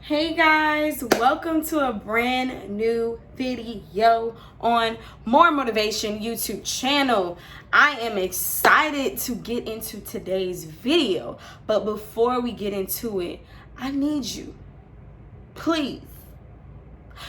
Hey guys, welcome to a brand new video on More Motivation YouTube channel. I am excited to get into today's video, but before we get into it, I need you, please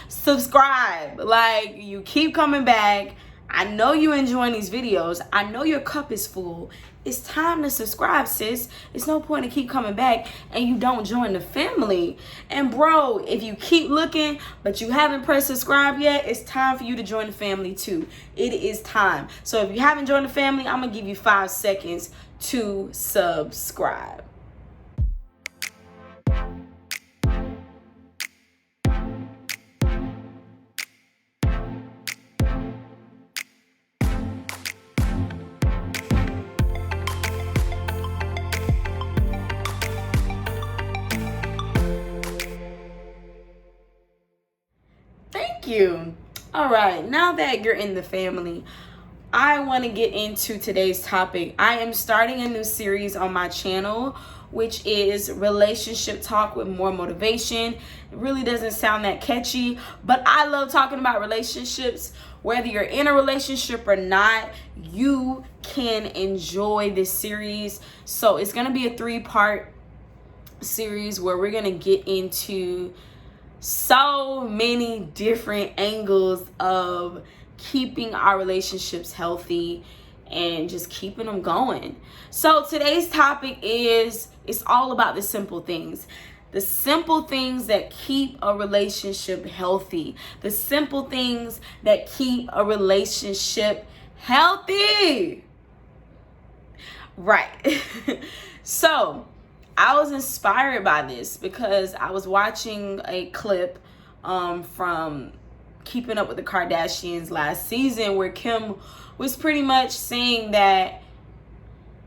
subscribe. Like, you keep coming back. I know you enjoying these videos. I know your cup is full. It's time to subscribe, sis. It's no point in keep coming back and you don't join the family. And bro, if you keep looking but you haven't pressed subscribe yet, it's time for you to join the family too. It is time. So if you haven't joined the family, I'm gonna give you 5 seconds to subscribe. Thank you. All right, now that you're in the family, I want to get into today's topic. I am starting a new series on my channel, which is Relationship Talk with More Motivation. It really doesn't sound that catchy, but I love talking about relationships. Whether you're in a relationship or not, you can enjoy this series. So it's going to be a 3-part series where we're going to get into so many different angles of keeping our relationships healthy and just keeping them going. So today's topic is, it's all about the simple things. The simple things that keep a relationship healthy. The simple things that keep a relationship healthy. Right. So I was inspired by this because I was watching a clip from Keeping Up with the Kardashians last season where Kim was pretty much saying that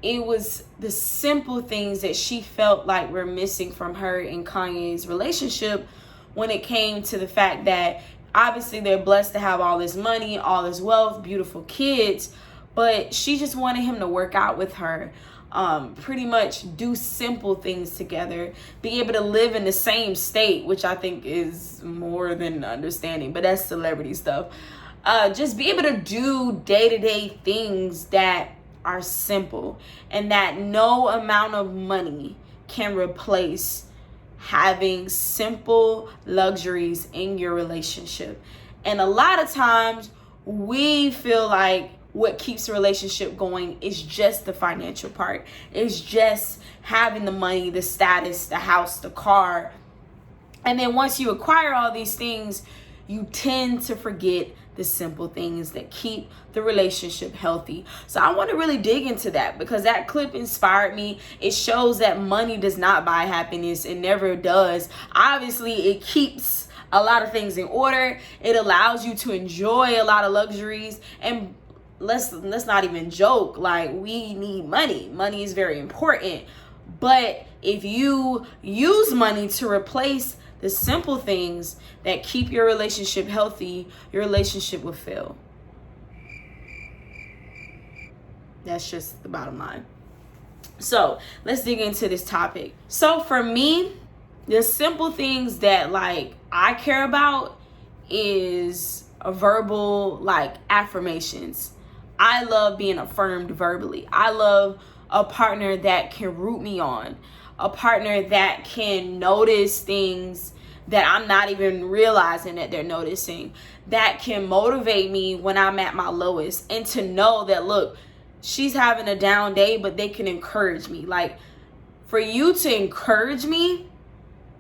it was the simple things that she felt like were missing from her and Kanye's relationship when it came to the fact that obviously they're blessed to have all this money, all this wealth, beautiful kids, but she just wanted him to work out with her. Pretty much do simple things together, be able to live in the same state, which I think is more than understanding, but that's celebrity stuff. Just be able to do day-to-day things that are simple and that no amount of money can replace having simple luxuries in your relationship. And a lot of times we feel like what keeps a relationship going is just the financial part. It's just having the money, the status, the house, the car. And then once you acquire all these things, you tend to forget the simple things that keep the relationship healthy. So I want to really dig into that because that clip inspired me. It shows that money does not buy happiness. It never does. Obviously, it keeps a lot of things in order. It allows you to enjoy a lot of luxuries. And let's not even joke, like, we need money. Money is very important. But if you use money to replace the simple things that keep your relationship healthy, your relationship will fail. That's just the bottom line. So let's dig into this topic. So for me, the simple things that like I care about is a verbal, like, affirmations. I love being affirmed verbally. I love a partner that can root me on, a partner that can notice things that I'm not even realizing that they're noticing, that can motivate me when I'm at my lowest, and to know that, look, she's having a down day, but they can encourage me. Like, for you to encourage me,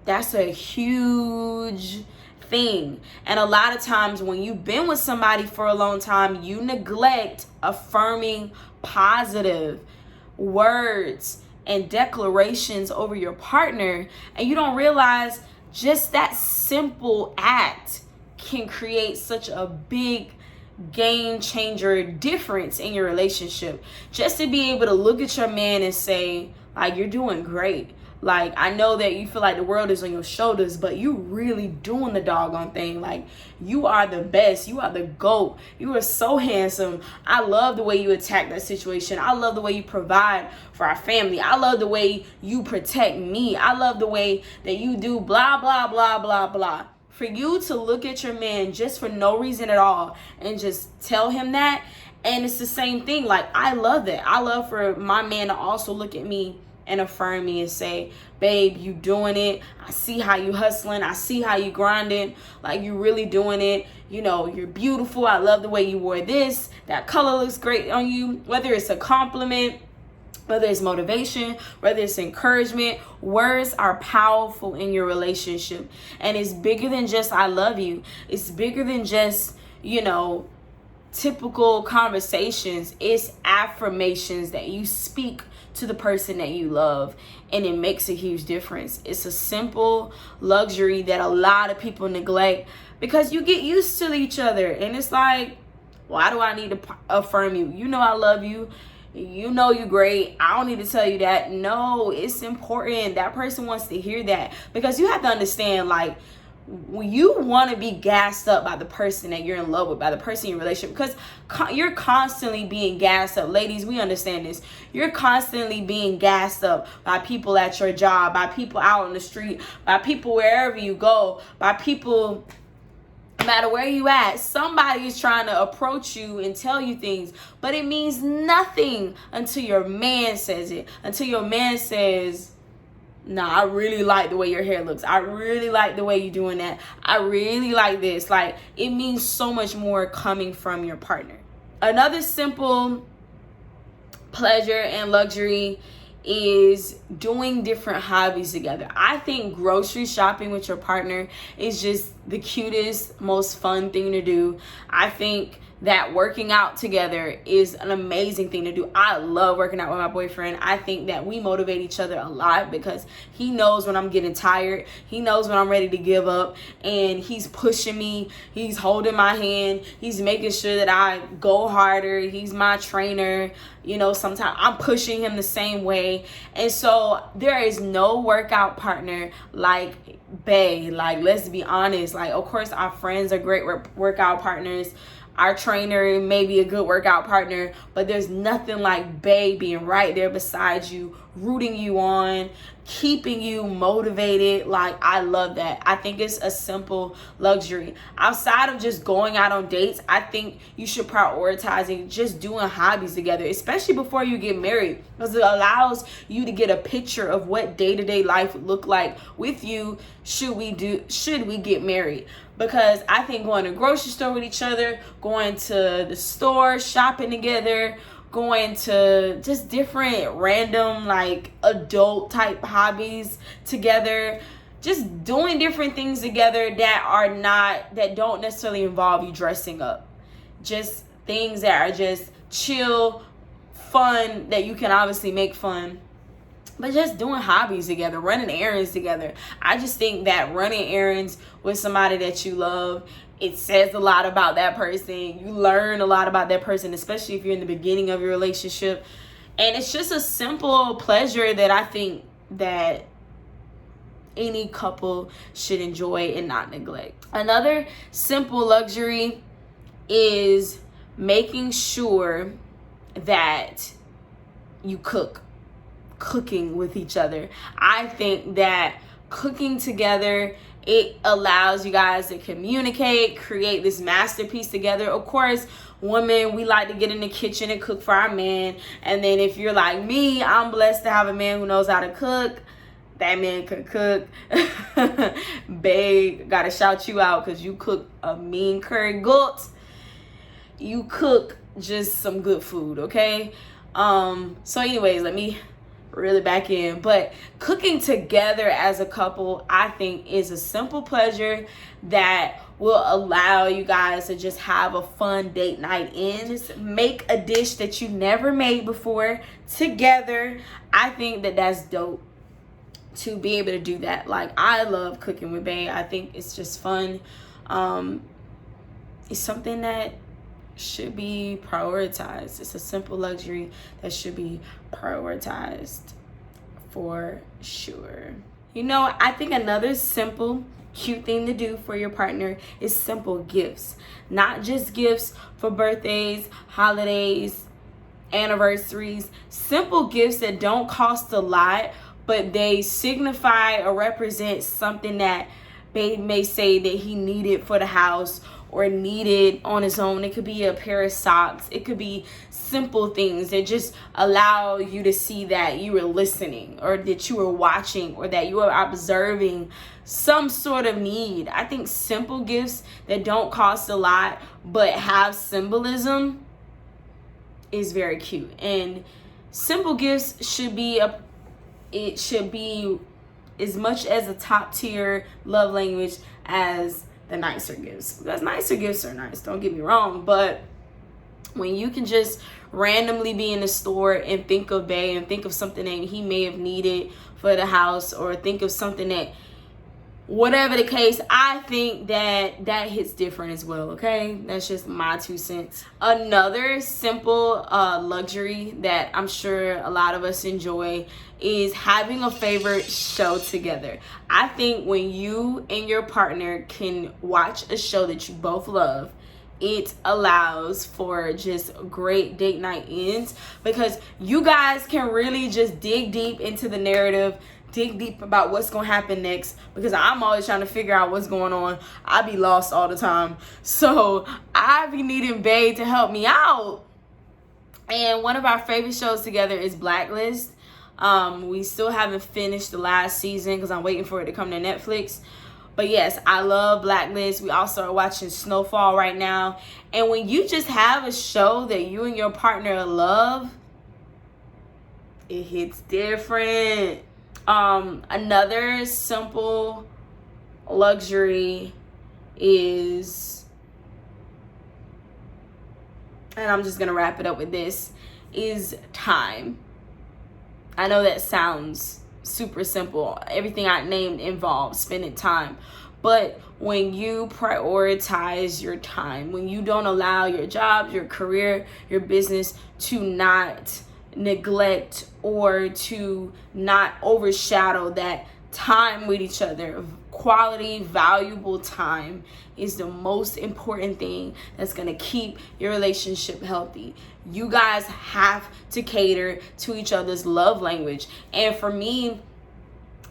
that's a huge thing. And a lot of times when you've been with somebody for a long time, you neglect affirming positive words and declarations over your partner, and you don't realize just that simple act can create such a big game changer difference in your relationship. Just to be able to look at your man and say, like, you're doing great. Like, I know that you feel like the world is on your shoulders, but you really doing the doggone thing. Like, you are the best. You are the GOAT. You are so handsome. I love the way you attack that situation. I love the way you provide for our family. I love the way you protect me. I love the way that you do blah, blah, blah, blah, blah. For you to look at your man just for no reason at all and just tell him that, and it's the same thing. Like, I love that. I love for my man to also look at me and affirm me and say, babe, you doing it. I see how you hustling. I see how you grinding. Like, you really doing it. You know, you're beautiful. I love the way you wore this. That color looks great on you. Whether it's a compliment, whether it's motivation, whether it's encouragement, words are powerful in your relationship. And it's bigger than just I love you. It's bigger than just, you know, typical conversations. It's affirmations that you speak to the person that you love, and it makes a huge difference. It's a simple luxury that a lot of people neglect because you get used to each other, and it's like, why do I need to affirm you? You know I love you. You know you're great. I don't need to tell you that. No, it's important. That person wants to hear that, because you have to understand, like, when you want to be gassed up by the person that you're in love with, by the person in your relationship, because you're constantly being gassed up. Ladies, we understand this. You're constantly being gassed up by people at your job, by people out on the street, by people wherever you go, by people no matter where you at. Somebody is trying to approach you and tell you things, but it means nothing until your man says it. Until your man says, nah, I really like the way your hair looks. I really like the way you're doing that. I really like this. Like, it means so much more coming from your partner. Another simple pleasure and luxury is doing different hobbies together. I think grocery shopping with your partner is just the cutest, most fun thing to do. I think that working out together is an amazing thing to do. I love working out with my boyfriend. I think that we motivate each other a lot because he knows when I'm getting tired. He knows when I'm ready to give up, and he's pushing me. He's holding my hand. He's making sure that I go harder. He's my trainer. You know, sometimes I'm pushing him the same way. And so there is no workout partner like Bae. Like, let's be honest. Like, of course, our friends are great workout partners. Our trainer may be a good workout partner, but there's nothing like Bae being right there beside you, rooting you on, keeping you motivated. Like, I love that. I think it's a simple luxury. Outside of just going out on dates, I think you should prioritize just doing hobbies together, especially before you get married, because it allows you to get a picture of what day-to-day life would look like with you should we get married. Because I think going to the grocery store with each other, going to the store, shopping together, going to just different random like adult type hobbies together, just doing different things together that don't necessarily involve you dressing up. Just things that are just chill, fun, that you can obviously make fun. But just doing hobbies together, running errands together. I just think that running errands with somebody that you love, it says a lot about that person. You learn a lot about that person, especially if you're in the beginning of your relationship. And it's just a simple pleasure that I think that any couple should enjoy and not neglect. Another simple luxury is making sure that you cooking with each other. I think that cooking together, it allows you guys to communicate, create this masterpiece together. Of course, women, we like to get in the kitchen and cook for our man. And then if you're like me, I'm blessed to have a man who knows how to cook. That man could cook. Babe, gotta shout you out because you cook a mean curry goat. You cook just some good food, okay? So anyways, let me really back in. But cooking together as a couple, I think, is a simple pleasure that will allow you guys to just have a fun date night in. Just make a dish that you never made before together. I think that that's dope to be able to do that. Like, I love cooking with Bae. I think it's just fun. It's something that should be prioritized. It's a simple luxury that should be prioritized for sure. You know, I think another simple, cute thing to do for your partner is simple gifts. Not just gifts for birthdays, holidays, anniversaries. Simple gifts that don't cost a lot, but they signify or represent something that they may say that he needed for the house or needed on his own. It could be a pair of socks. It could be simple things that just allow you to see that you were listening, or that you were watching, or that you were observing some sort of need. I think simple gifts that don't cost a lot but have symbolism is very cute. And simple gifts should be as much as a top tier love language as the nicer gifts. Because nicer gifts are nice, don't get me wrong, but when you can just randomly be in the store and think of Bay and think of something that he may have needed for the house, or think of something that, whatever the case, I think that hits different as well. Okay, that's just my 2 cents. Another simple luxury that I'm sure a lot of us enjoy is having a favorite show together. I think when you and your partner can watch a show that you both love, it allows for just great date night ends, because you guys can really just dig deep into the narrative, dig deep about what's gonna happen next, because I'm always trying to figure out what's going on. I be lost all the time, so I be needing Bae to help me out. And one of our favorite shows together is Blacklist. We still haven't finished the last season because I'm waiting for it to come to Netflix. But yes, I love Blacklist. We also are watching Snowfall right now. And when you just have a show that you and your partner love, it hits different. Another simple luxury is, and I'm just gonna wrap it up with this, is time. I know that sounds super simple. Everything I named involves spending time. But when you prioritize your time, when you don't allow your job, your career, your business to not neglect or to not overshadow that time with each other, quality, valuable time is the most important thing that's going to keep your relationship healthy. You guys have to cater to each other's love language. And for me,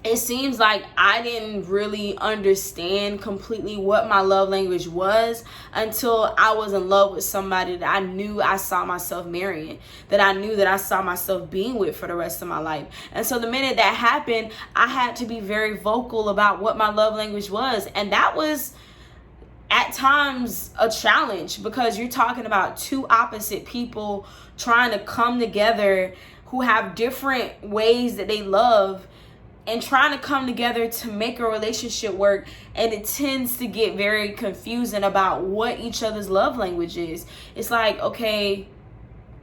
it seems like I didn't really understand completely what my love language was until I was in love with somebody that I knew I saw myself marrying, that I knew that I saw myself being with for the rest of my life. And so the minute that happened, I had to be very vocal about what my love language was. And that was at times a challenge, because you're talking about two opposite people trying to come together who have different ways that they love, and trying to come together to make a relationship work. And it tends to get very confusing about what each other's love language is. It's like, okay,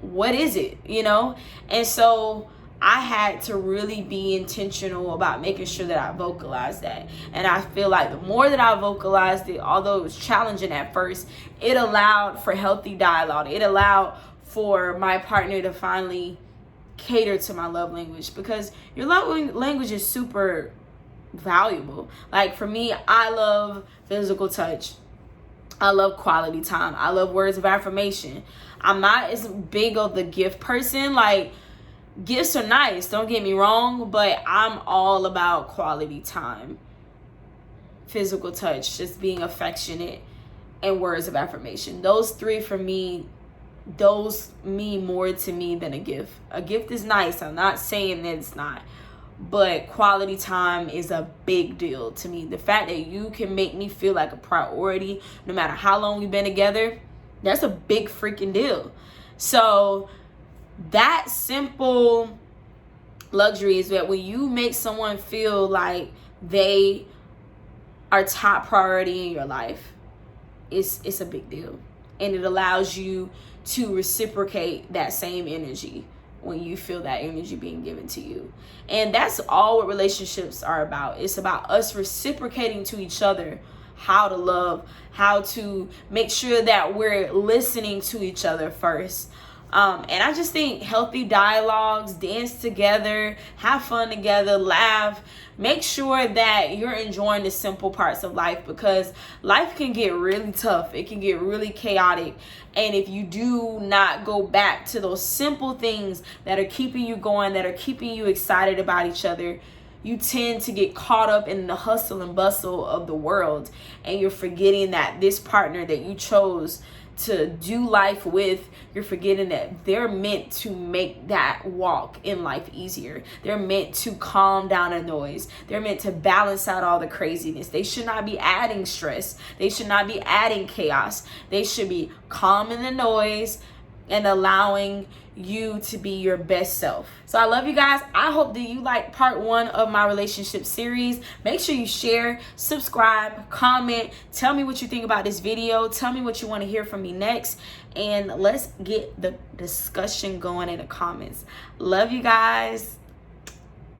what is it, you know? And so I had to really be intentional about making sure that I vocalized that. And I feel like the more that I vocalized it, although it was challenging at first, it allowed for healthy dialogue. It allowed for my partner to finally cater to my love language, because your love language is super valuable. Like for me, I love physical touch. I love quality time. I love words of affirmation. I'm not as big of the gift person. Like, gifts are nice, don't get me wrong, but I'm all about quality time, physical touch, just being affectionate, and words of affirmation. Those three for me, those mean more to me than a gift. A gift is nice, I'm not saying that it's not, but quality time is a big deal to me. The fact that you can make me feel like a priority no matter how long we've been together, that's a big freaking deal. So that simple luxury is that when you make someone feel like they are top priority in your life, it's a big deal. And it allows you to reciprocate that same energy when you feel that energy being given to you. And that's all what relationships are about. It's about us reciprocating to each other how to love, how to make sure that we're listening to each other first. And I just think healthy dialogues, dance together, have fun together, laugh. Make sure that you're enjoying the simple parts of life, because life can get really tough. It can get really chaotic. And if you do not go back to those simple things that are keeping you going, that are keeping you excited about each other, you tend to get caught up in the hustle and bustle of the world, and you're forgetting that this partner that you chose to do life with, you're forgetting that they're meant to make that walk in life easier. They're meant to calm down the noise. They're meant to balance out all the craziness. They should not be adding stress. They should not be adding chaos. They should be calming the noise and allowing you to be your best self. So I love you guys. I hope that you like part 1 of my relationship series. Make sure you share, subscribe, comment, tell me what you think about this video, tell me what you want to hear from me next, and let's get the discussion going in the comments. Love you guys.